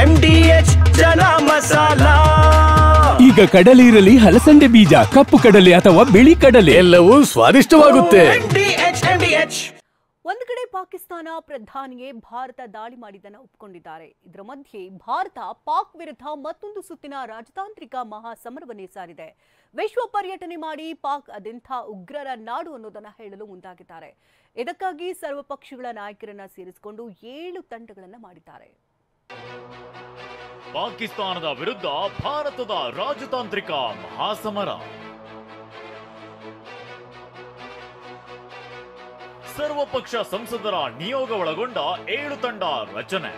MDH ಜನ ಮಸಾಲ. ಈಗ ಕಡಲೆ ಇರಲಿ, ಹಲಸಂದೆ ಬೀಜ, ಕಪ್ಪು ಕಡಲೆ ಅಥವಾ ಬಿಳಿ ಕಡಲೆ, ಎಲ್ಲವೂ ಸ್ವಾದಿಷ್ಟವಾಗುತ್ತೆ. ಒಂದು ಕಡೆ ಪಾಕಿಸ್ತಾನ ಪ್ರಧಾನಿಗೆ ಭಾರತ ದಾಳಿ ಮಾಡಿದ್ದನ್ನು ಒಪ್ಪಿಕೊಂಡಿದ್ದಾರೆ. ಇದರ ಮಧ್ಯೆ ಭಾರತ ಪಾಕ್ ವಿರುದ್ಧ ಮತ್ತೊಂದು ಸುತ್ತಿನ ರಾಜತಾಂತ್ರಿಕ ಮಹಾಸಮರವನ್ನೇ ಸಾರಿದೆ. ವಿಶ್ವ ಪರ್ಯಟನೆ ಮಾಡಿ ಪಾಕ್ ಅದೆಂಥ ಉಗ್ರರ ನಾಡು ಅನ್ನೋದನ್ನ ಹೇಳಲು ಮುಂದಾಗಿದ್ದಾರೆ. ಇದಕ್ಕಾಗಿ ಸರ್ವಪಕ್ಷಗಳ ನಾಯಕರನ್ನ ಸೇರಿಸಿಕೊಂಡು 7 ತಂಡಗಳನ್ನು ಮಾಡಿದ್ದಾರೆ. ಪಾಕಿಸ್ತಾನದ ವಿರುದ್ಧ ಭಾರತದ ರಾಜತಾಂತ್ರಿಕ ಮಹಾಸಮರ. ಸರ್ವಪಕ್ಷ ಸಂಸದರ ನಿಯೋಗ ಒಳಗೊಂಡ 7 ತಂಡ ರಚನೆ.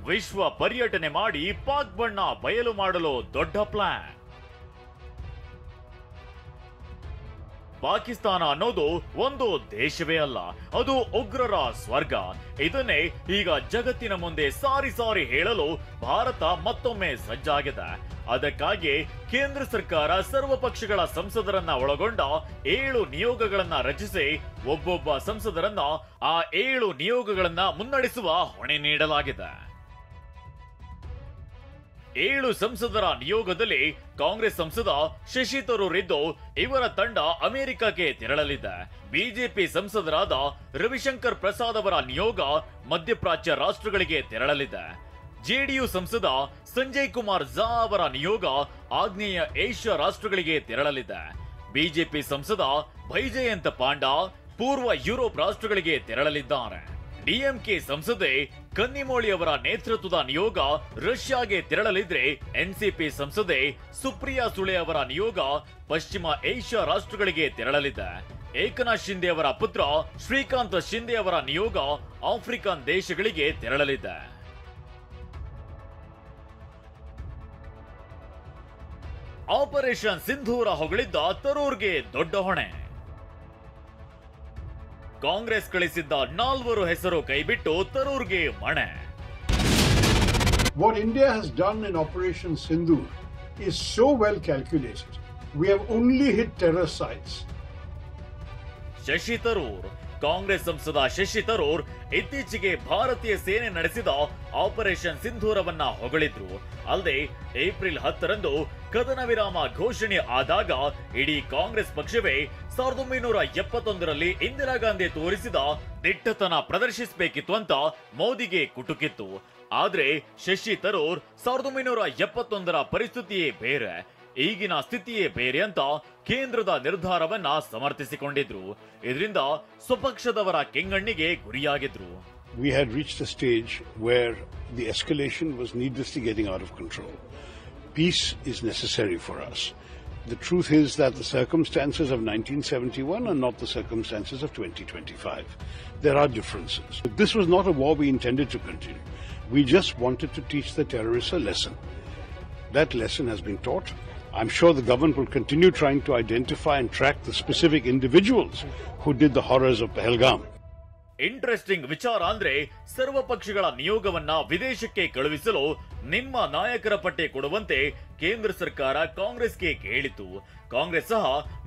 ವಿಶ್ವ ಪರ್ಯಟನೆ ಮಾಡಿ ಪಾಕ್ ಬಣ್ಣ ಬಯಲು ಮಾಡಲು ದೊಡ್ಡ ಪ್ಲಾನ್. ಪಾಕಿಸ್ತಾನ ಅನ್ನೋದು ಒಂದು ದೇಶವೇ ಅಲ್ಲ, ಅದು ಉಗ್ರರ ಸ್ವರ್ಗ. ಇದನ್ನೇ ಈಗ ಜಗತ್ತಿನ ಮುಂದೆ ಸಾರಿ ಸಾರಿ ಹೇಳಲು ಭಾರತ ಮತ್ತೊಮ್ಮೆ ಸಜ್ಜಾಗಿದೆ. ಅದಕ್ಕಾಗಿ ಕೇಂದ್ರ ಸರ್ಕಾರ ಸರ್ವಪಕ್ಷಗಳ ಸಂಸದರನ್ನ ಒಳಗೊಂಡ 7 ನಿಯೋಗಗಳನ್ನ ರಚಿಸಿ ಒಬ್ಬೊಬ್ಬ ಸಂಸದರನ್ನ ಆ 7 ನಿಯೋಗಗಳನ್ನ ಮುನ್ನಡೆಸುವ ಹೊಣೆ ನೀಡಲಾಗಿದೆ. 7 ಸಂಸದರ ನಿಯೋಗದಲ್ಲಿ ಕಾಂಗ್ರೆಸ್ ಸಂಸದ ಶಶಿ ತರೂರ್ ಇದ್ದು, ಇವರ ತಂಡ ಅಮೆರಿಕಕ್ಕೆ ತೆರಳಲಿದೆ. ಬಿಜೆಪಿ ಸಂಸದರಾದ ರವಿಶಂಕರ್ ಪ್ರಸಾದ್ ಅವರ ನಿಯೋಗ ಮಧ್ಯಪ್ರಾಚ್ಯ ರಾಷ್ಟ್ರಗಳಿಗೆ ತೆರಳಲಿದೆ. ಜೆಡಿಯು ಸಂಸದ ಸಂಜಯ್ ಕುಮಾರ್ ಝಾ ಅವರ ನಿಯೋಗ ಆಗ್ನೇಯ ಏಷ್ಯಾ ರಾಷ್ಟ್ರಗಳಿಗೆ ತೆರಳಲಿದೆ. ಬಿಜೆಪಿ ಸಂಸದ ಬೈಜಯಂತ ಪಾಂಡಾ ಪೂರ್ವ ಯುರೋಪ್ ರಾಷ್ಟ್ರಗಳಿಗೆ ತೆರಳಲಿದ್ದಾರೆ. ಡಿಎಂಕೆ ಸಂಸದೆ ಕನ್ನಿಮೋಳಿ ಅವರ ನೇತೃತ್ವದ ನಿಯೋಗ ರಷ್ಯಾಗೆ ತೆರಳಲಿದ್ರೆ, ಎನ್ಸಿಪಿ ಸಂಸದೆ ಸುಪ್ರಿಯಾ ಸುಳೆ ಅವರ ನಿಯೋಗ ಪಶ್ಚಿಮ ಏಷ್ಯಾ ರಾಷ್ಟ್ರಗಳಿಗೆ ತೆರಳಲಿದೆ. ಏಕನಾಥ್ ಶಿಂದೆ ಅವರ ಪುತ್ರ ಶ್ರೀಕಾಂತ್ ಶಿಂದೆ ಅವರ ನಿಯೋಗ ಆಫ್ರಿಕನ್ ದೇಶಗಳಿಗೆ ತೆರಳಲಿದೆ. ಆಪರೇಷನ್ ಸಿಂಧೂರ ಹೊಗಳಿದ್ದ ತರೂರ್ಗೆ ದೊಡ್ಡ ಹೊಣೆ. ಕಾಂಗ್ರೆಸ್ ಕಳಿಸಿದ್ದ 4 ಹೆಸರು ಕೈಬಿಟ್ಟು ತರೂರ್ಗೆ ಮಣೆ. What India has done in Operation Sindoor is so well calculated. We have only hit terror sites. Shashi Tharoor. Congress ಸಂಸದ ಶಶಿ ತರೂರ್ ಇತ್ತೀಚೆಗೆ ಭಾರತೀಯ ಸೇನೆ ನಡೆಸಿದ ಆಪರೇಷನ್ ಸಿಂಧೂರವನ್ನ ಹೊಗಳಿದ್ರು. ಅಲ್ಲದೆ ಏಪ್ರಿಲ್ 10ರಂದು ಕದನ ವಿರಾಮ ಘೋಷಣೆ ಆದಾಗ ಇಡೀ ಕಾಂಗ್ರೆಸ್ ಪಕ್ಷವೇ 1971ರಲ್ಲಿ ಇಂದಿರಾ ಗಾಂಧಿ ತೋರಿಸಿದ ದಿಟ್ಟತನ ಪ್ರದರ್ಶಿಸಬೇಕಿತ್ತು ಅಂತ ಮೋದಿಗೆ ಕುಟುಕಿತ್ತು. ಆದ್ರೆ ಶಶಿ ತರೂರ್ 1971ರ ಪರಿಸ್ಥಿತಿಯೇ ಬೇರೆ, ಈಗಿನ ಸ್ಥಿತಿಯೇ ಬೇರೆ ಅಂತ ಕೇಂದ್ರದ ನಿರ್ಧಾರವನ್ನ ಸಮರ್ಥಿಸಿಕೊಂಡಿದ್ರು. ಇದರಿಂದ ಸ್ವಪಕ್ಷದವರ ಕೆಂಗಣ್ಣಿಗೆ ಗುರಿಯಾಗಿದ್ರು. We had reached a stage where the escalation was needlessly getting out of control. Peace is necessary for us. The truth is that the circumstances of 1971 are not the circumstances of 2025. There are differences. This was not a war we intended to continue. We just wanted to teach the terrorists a lesson. That lesson has been taught. I'm sure the government will continue trying to identify and track the specific individuals who did the horrors of Pahalgam. Interesting ವಿಚಾರ ಅಂದ್ರೆ, ಸರ್ವಪಕ್ಷಗಳ ನಿಯೋಗವನ್ನ ವಿದೇಶಕ್ಕೆ ಕಳುಹಿಸಲು ನಿಮ್ಮ ನಾಯಕರ ಪಟ್ಟಿ ಕೊಡುವಂತೆ ಕೇಂದ್ರ ಸರ್ಕಾರ ಕಾಂಗ್ರೆಸ್ಗೆ ಕೇಳಿತು. ಕಾಂಗ್ರೆಸ್ ಸಹ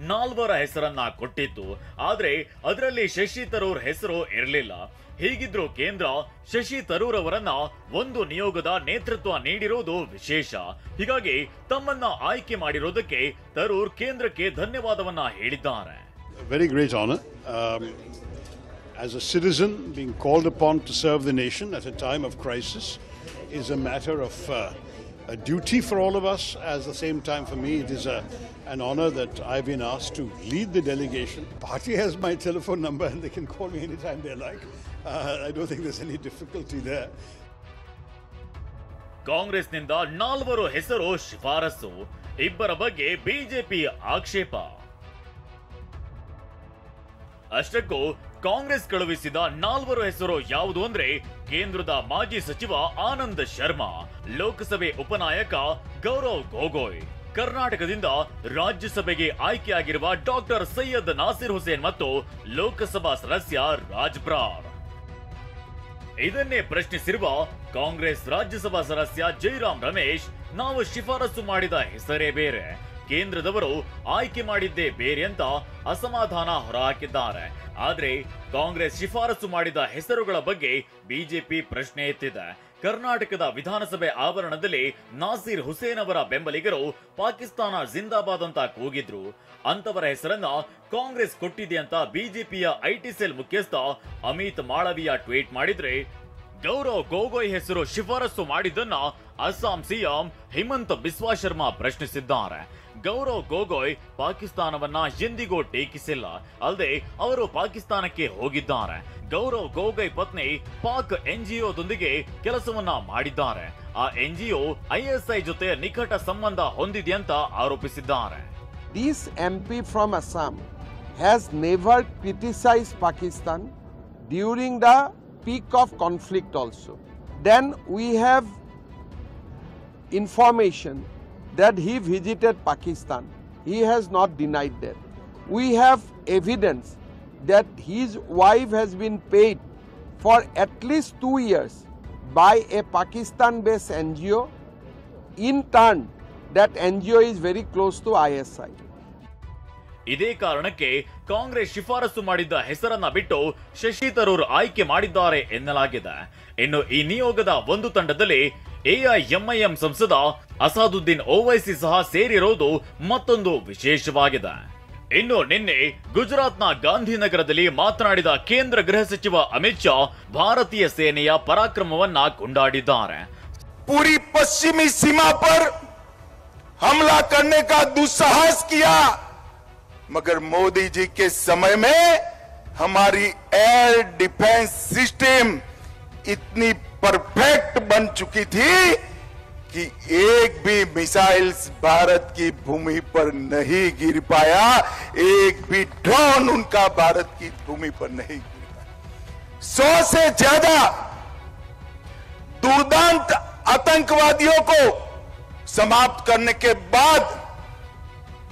4 ಹೆಸರನ್ನ ಕೊಟ್ಟಿತ್ತು. ಆದ್ರೆ ಅದರಲ್ಲಿ ಶಶಿ ತರೂರ್ ಹೆಸರು ಇರಲಿಲ್ಲ. ಹೀಗಿದ್ರು ಕೇಂದ್ರ ಶಶಿ ತರೂರ್ ಅವರನ್ನ ಒಂದು ನಿಯೋಗದ ನೇತೃತ್ವ ನೀಡಿರೋದು ವಿಶೇಷ. ಹೀಗಾಗಿ ತಮ್ಮನ್ನ ಆಯ್ಕೆ ಮಾಡಿರೋದಕ್ಕೆ ತರೂರ್ ಕೇಂದ್ರಕ್ಕೆ ಧನ್ಯವಾದವನ್ನ ಹೇಳಿದ್ದಾರೆ. Very great honor. As a citizen, being called upon to serve the nation at a time of crisis is a matter of a duty for all of us. At the same time, for me, it is an honor that I've been asked to lead the delegation. Party has my telephone number and they can call me anytime they like. I don't think there's any difficulty there. ಕಾಂಗ್ರೆಸ್ನಿಂದ 4 ಹೆಸರು ಶಿಫಾರಸು. ಇಬ್ಬರ ಬಗ್ಗೆ BJP ಆಕ್ಷೇಪ. ಅಷ್ಟಕ್ಕೂ ಕಾಂಗ್ರೆಸ್ ಕಳುಹಿಸಿದ 4 ಹೆಸರು ಯಾವುದು ಅಂದ್ರೆ, ಕೇಂದ್ರದ ಮಾಜಿ ಸಚಿವ ಆನಂದ್ ಶರ್ಮಾ, ಲೋಕಸಭೆ ಉಪನಾಯಕ ಗೌರವ್ ಗೊಗೋಯ್, ಕರ್ನಾಟಕದಿಂದ ರಾಜ್ಯಸಭೆಗೆ ಆಯ್ಕೆಯಾಗಿರುವ ಡಾಕ್ಟರ್ ಸೈಯದ್ ನಾಸಿರ್ ಹುಸೇನ್ ಮತ್ತು ಲೋಕಸಭಾ ಸದಸ್ಯ ರಾಜ್ ಬ್ರಾರ್. ಇದನ್ನೇ ಪ್ರಶ್ನಿಸಿರುವ ಕಾಂಗ್ರೆಸ್ ರಾಜ್ಯಸಭಾ ಸದಸ್ಯ ಜೈರಾಮ್ ರಮೇಶ್, ನಾವು ಶಿಫಾರಸು ಮಾಡಿದ ಹೆಸರೇ ಬೇರೆ, ಕೇಂದ್ರದವರು ಆಯ್ಕೆ ಮಾಡಿದ್ದೇ ಬೇರೆ ಅಂತ ಅಸಮಾಧಾನ ಹೊರಹಾಕಿದ್ದಾರೆ. ಆದ್ರೆ ಕಾಂಗ್ರೆಸ್ ಶಿಫಾರಸು ಮಾಡಿದ ಹೆಸರುಗಳ ಬಗ್ಗೆ ಬಿಜೆಪಿ ಪ್ರಶ್ನೆ ಎತ್ತಿದೆ. ಕರ್ನಾಟಕದ ವಿಧಾನಸಭೆ ಆವರಣದಲ್ಲಿ ನಾಸೀರ್ ಹುಸೇನ್ ಅವರ ಬೆಂಬಲಿಗರು ಪಾಕಿಸ್ತಾನ ಜಿಂದಾಬಾದ್ ಅಂತ ಕೂಗಿದ್ರು. ಅಂತವರ ಹೆಸರನ್ನ ಕಾಂಗ್ರೆಸ್ ಕೊಟ್ಟಿದೆ ಅಂತ ಬಿಜೆಪಿಯ ಐಟಿ ಸೆಲ್ ಮುಖ್ಯಸ್ಥ ಅಮಿತ್ ಮಾಳವಿಯಾ ಟ್ವೀಟ್ ಮಾಡಿದ್ರೆ, ಗೌರವ್ ಗೊಗೊಯ್ ಹೆಸರು ಶಿಫಾರಸು ಮಾಡಿದ್ದನ್ನ ಅಸ್ಸಾಂ ಸಿಎಂ ಹಿಮಂತ ಬಿಸ್ವಾ ಶರ್ಮಾ ಪ್ರಶ್ನಿಸಿದ್ದಾರೆ. ಗೌರವ್ ಗೊಗೊಯ್ ಪಾಕಿಸ್ತಾನವನ್ನ ಎಂದಿಗೂ ಟೀಕಿಸಿಲ್ಲ. ಅಲ್ಲದೆ ಅವರು ಪಾಕಿಸ್ತಾನಕ್ಕೆ ಹೋಗಿದ್ದಾರೆ. ಗೌರವ್ ಗೊಗೊಯ್ ಪತ್ನಿ ಪಾಕ್ ಎನ್ಜಿಒದೊಂದಿಗೆ ಕೆಲಸವನ್ನ ಮಾಡಿದ್ದಾರೆ. ಆ ಎನ್ಜಿಒ ಐಎಸ್ಐ ಜೊತೆ ನಿಕಟ ಸಂಬಂಧ ಹೊಂದಿದೆ ಅಂತ ಆರೋಪಿಸಿದ್ದಾರೆ. This MP from Assam has never criticized Pakistan during the peak of conflict also. Then we have information that he visited Pakistan. He has not denied that. We have evidence that his wife has been paid for at least 2 years by a Pakistan-based NGO. In turn, that NGO is very close to ISI. ಇದೇ ಕಾರಣಕ್ಕೆ ಕಾಂಗ್ರೆಸ್ ಶಿಫಾರಸು ಮಾಡಿದ್ದ ಹೆಸರನ್ನ ಬಿಟ್ಟು ಶಶಿ ತರೂರ್ ಆಯ್ಕೆ ಮಾಡಿದ್ದಾರೆ ಎನ್ನಲಾಗಿದೆ. ಇನ್ನು ಈ ನಿಯೋಗದ ಒಂದು ತಂಡದಲ್ಲಿ ಎಐಎಂಐಎಂ ಸಂಸದ ಅಸಾದುದ್ದೀನ್ ಓವೈಸಿ ಸಹ ಸೇರಿರೋದು ಮತ್ತೊಂದು ವಿಶೇಷವಾಗಿದೆ. ಇನ್ನು ನಿನ್ನೆ ಗುಜರಾತ್ನ ಗಾಂಧಿನಗರದಲ್ಲಿ ಮಾತನಾಡಿದ ಕೇಂದ್ರ ಗೃಹ ಸಚಿವ ಅಮಿತ್ ಶಾ ಭಾರತೀಯ ಸೇನೆಯ ಪರಾಕ್ರಮವನ್ನ ಕೊಂಡಾಡಿದ್ದಾರೆ. पूरी पश्चिमी सीमा पर हमला करने का दुस्साहस किया, मगर मोदी जी के समय में हमारी एयर डिफेंस सिस्टम इतनी परफेक्ट बन चुकी थी कि एक भी मिसाइल्स भारत की भूमि पर नहीं गिर पाया, एक भी ड्रोन उनका भारत की भूमि पर नहीं गिर पाया. 100 से ज्यादा दुर्दांत आतंकवादियों को समाप्त करने के बाद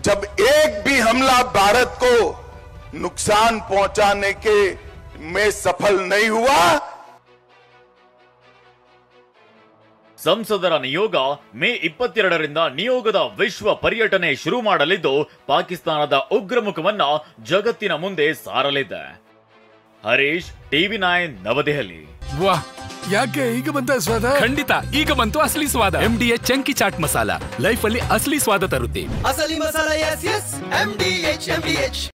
जब एक भी हमला भारत को नुकसान पहुंचाने के में सफल नहीं हुआ. ಸಂಸದರ ನಿಯೋಗ ಮೇ 22ರಿಂದ ನಿಯೋಗದ ವಿಶ್ವ ಪರ್ಯಟನೆ ಶುರು ಮಾಡಲಿದ್ದು ಪಾಕಿಸ್ತಾನದ ಉಗ್ರಮುಖವನ್ನ ಜಗತ್ತಿನ ಮುಂದೆ ಸಾರಲಿದೆ. ಹರೀಶ್, ಟಿವಿ9 ನವದೆಹಲಿ. ವಾಹ್, ಯಾಕೆ ಈಗ ಬಂತ ಸ್ವಾದ? ಖಂಡಿತ ಈಗ ಬಂತು ಅಸಲಿ ಸ್ವಾದ. MDH chunky chaat masala life ಅಲ್ಲಿ ಅಸಲಿ ಸ್ವಾದ ತರುತ್ತೆ. ಅಸಲಿ ಮಸಾಲ, ಎಸ್ ಎಸ್ MDH.